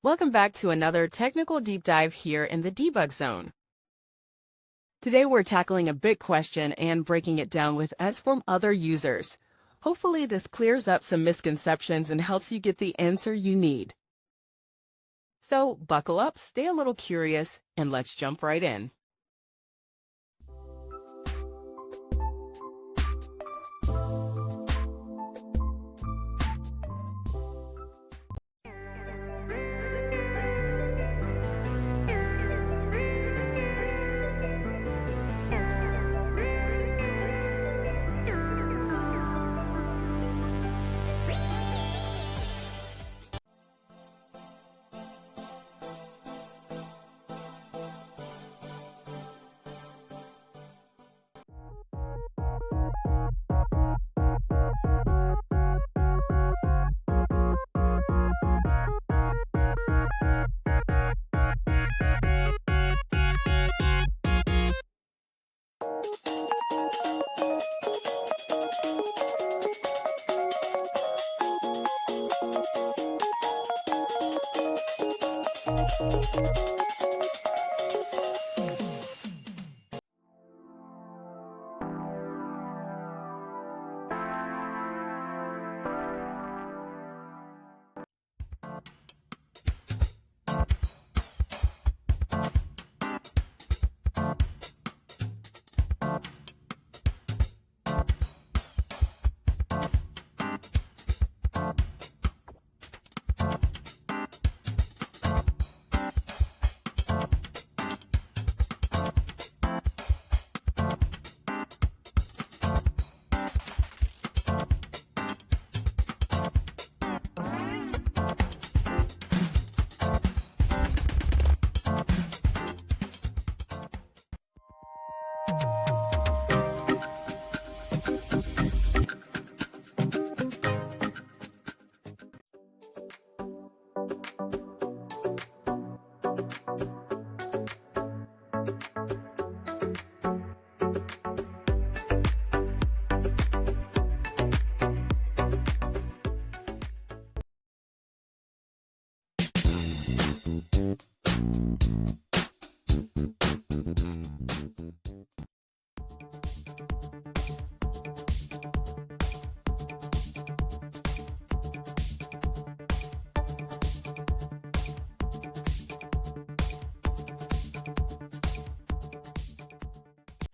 Welcome back to another technical deep dive here in the debug zone. Today we're tackling a big question and breaking it down with us from other users. Hopefully this clears up some misconceptions and helps you get the answer you need. So buckle up, stay a little curious, and let's jump right in.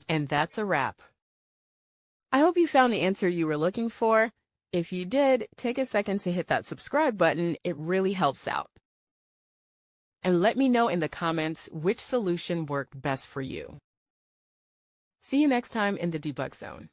And that's a wrap. I hope you found the answer you were looking for. If you did, take a second to hit that subscribe button. It really helps out. And let me know in the comments which solution worked best for you. See you next time in the debug zone.